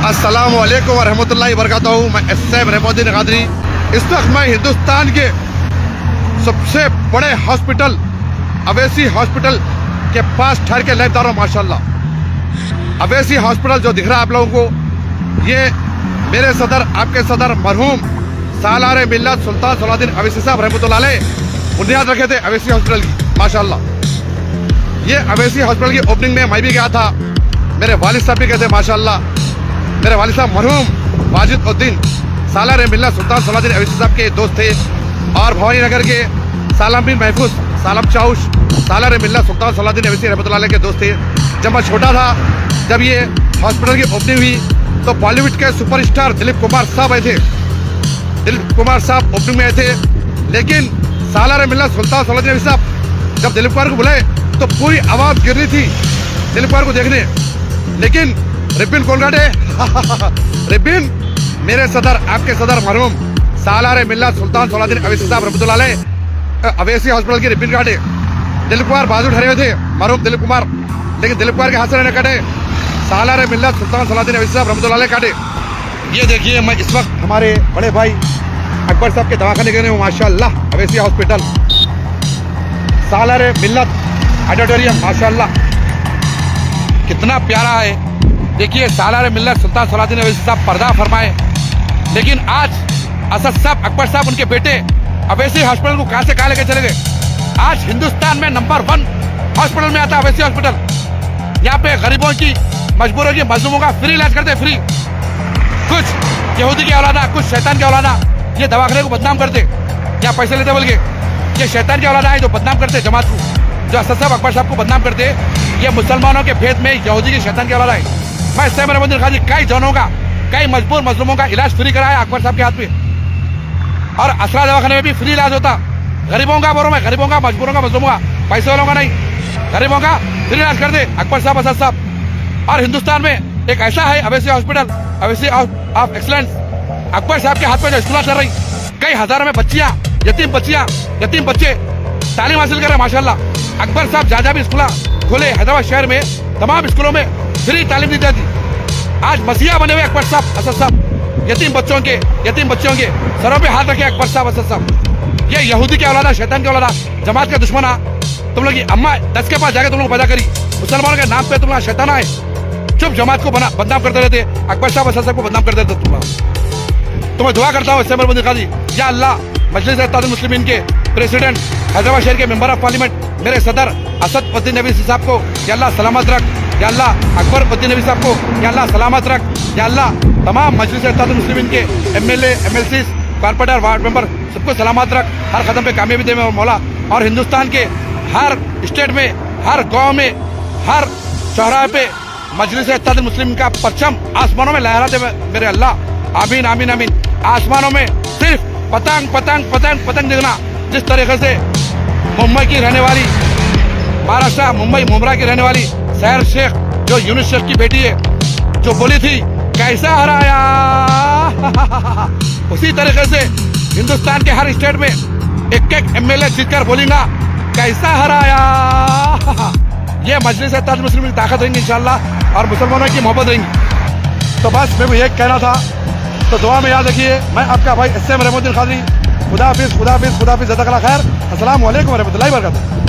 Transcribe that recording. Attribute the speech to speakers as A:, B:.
A: अस्सलामु अलैकुम वरहमतुल्लाहि वबरकातुहू। मैं एसएम रहमुद्दीन कादरी। इस वक्त मैं हिंदुस्तान के सबसे बड़े हॉस्पिटल अवैसी हॉस्पिटल के पास ठहर के लाइव हूँ। माशाल्लाह अवैसी हॉस्पिटल जो दिख रहा है आप लोगों को, ये मेरे सदर आपके सदर मरहूम सालार मिल्लत सुल्तान सलाहुद्दीन अवैसी साहब रहमतुल्लाह अलैह बुनियाद रखे थे अवैसी हॉस्पिटल की। माशाल्लाह ये अवैसी हॉस्पिटल की ओपनिंग में मैं भी गया था, मेरे वालिद साहब भी गए थे। माशाल्लाह मेरे वालिद साहब मरहूम वाजिद उद्दीन सालार मिल्लत सुल्तान सलाहुद्दीन अवैसी साहब के दोस्त थे, और भवानी नगर के सालम बिन महफूज सालम चाउश सालार मिल्लत सुल्तान सलाहुद्दीन अवैसी रहमतुल्लाह अलैह के दोस्त थे। जब मैं छोटा था, जब ये हॉस्पिटल की ओपनिंग हुई तो बॉलीवुड के सुपरस्टार दिलीप कुमार साहब आए थे। दिलीप कुमार साहब ओपनिंग में आए थे, लेकिन सालार मिल्लत सुल्तान सलाहुद्दीन अवैसी साहब जब दिलीप कुमार को बुलाए तो पूरी आवाज गिर रही थी दिलीप कुमार को देखने, लेकिन रिबिन कौन काटे? रिबिन मेरे सदर आपके सदर मरहूम सालार मिल्लत सुल्तान सलाहुद्दीन अवैसी साहब रहमतुल्लाह अलैह अवैसी हॉस्पिटल की रिबिन काटे। दिलीप कुमार बाजू ठहरे हुए थे, मरहूम दिलीप कुमार, लेकिन दिलीप कुमार के हाथ से न काटे, सालार मिल्लत सुल्तान सलाहुद्दीन अवैसी साहब रहमतुल्लाह अलैह काटे। ये देखिए मैं इस वक्त हमारे बड़े भाई अकबर साहब के दवाखाने गए हूँ। माशाल्लाह अवैसी हॉस्पिटल सालार मिल्लत ऑडिटोरियम माशाल्लाह कितना प्यारा है। देखिए सालार मिल्लत सुल्तान सलाहुद्दीन अवैसी साहब पर्दा फरमाए, लेकिन आज असद साहब अकबर साहब उनके बेटे अवैसी हॉस्पिटल को कहां से कहां लेके चले गए। आज हिंदुस्तान में नंबर 1 हॉस्पिटल में आता है अवैसी हॉस्पिटल। यहाँ पे गरीबों की, मजबूरों की, मजलूमों का फ्री इलाज करते, फ्री। कुछ यहूदी की औलादा, कुछ शैतान की औलादा ये दवाखाने को बदनाम करते, यहाँ पैसे लेते बोल के। ये शैतान की औलादा है जो बदनाम करते जमात को, जो असद साहब अकबर साहब को बदनाम करते। ये मुसलमानों के भेद में यहूदी की शैतान की औलादा है। मैं एसएम रहमुद्दीन कादरी कई जनों का, कई मजबूर मजलूमों का इलाज फ्री कराया अकबर साहब के हाथ में, और असरा दवाखाने में भी फ्री इलाज होता। गरीबों का बोलो मैं, गरीबों का, मजबूरों का, मजलूमों का, पैसे वालों का नहीं, गरीबों का फ्री इलाज कर दे अकबर साहब, असद साहब। और हिंदुस्तान में एक ऐसा है Owaisi hospital, Owaisi of excellence, Akbar साहब के हाथ में जो स्कूल चल रही, कई हजारों में बच्चियां, यतीम बच्चे तालीम हासिल कर रहे हैं। माशाल्लाह अकबर साहब जहाँ भी स्कूल खोले हैदराबाद शहर में, तमाम स्कूलों में फ्री तालीम दी जाती। आज मसीहा बने हुए अकबर साहब, असद साहब, यतीम बच्चों के सरों पे हाथ रखे अकबर साहब, असद साहब। ये यहूदी के औलादा, शैतान के औलादा, जमात के दुश्मना, तुम लोग की अम्मा 10 के पास जाके तुम लोग पैदा करी, मुसलमानों के नाम पे तुम लोग शैतान आए, चुप जमात को बदनाम करते रहते, अकबर साहब, असद साहब को बदनाम करते रहते। तुम्हें दुआ करता हूँ एसएम रहमुद्दीन कादरी, या अल्लाह मजलिस इत्तेहादुल मुस्लिमीन के प्रेसिडेंट, हैदराबाद शहर के मेंबर ऑफ पार्लियामेंट मेरे सदर असद उद्दीन अवैसी साहब को या अल्लाह सलामत रख, या अल्लाह अकबर उद्दीन अवैसी साहब को या अल्लाह सलामत रख, या अल्लाह तमाम मजलिस इत्तेहादुल मुस्लिमीन के MLA, MLC, corporator, ward member सबको सलामत रख, हर कदम पे कामयाबी दे मौला। और हिंदुस्तान के हर स्टेट में, हर गाँव में, हर चौराहे पे मजलिस इत्तेहादुल मुस्लिमीन का परचम आसमानों में लहराते मेरे अल्लाह। आमीन आमीन आमीन। आसमानों में सिर्फ पतंग पतंग पतंग पतंग दिखना। जिस तरीके से मुंबई की रहने वाली, महाराष्ट्र मुंबई मुमरा की रहने वाली सहर शेख, जो यूनुस शेख की बेटी है, जो बोली थी कैसा हराया, उसी तरीके से हिंदुस्तान के हर स्टेट में एक एमएलए जीतकर बोलेगा कैसा हराया। ये मजलिस इत्तेहादुल मुस्लिमीन की ताकत रहेंगी इंशाल्लाह, और मुसलमानों की मोहब्बत रहेंगी। तो बस मेरे को यही कहना था, तो दुआ में याद रखिए। मैं आपका भाई एसएम रहमुद्दीन कादरी। खुदा हाफिज़, खुदा हाफिज़, खुदा हाफिज़, जज़ाकल्लाह खैर। अस्सलामु अलैकुम वरहमतुल्लाहि वबरकातुहू।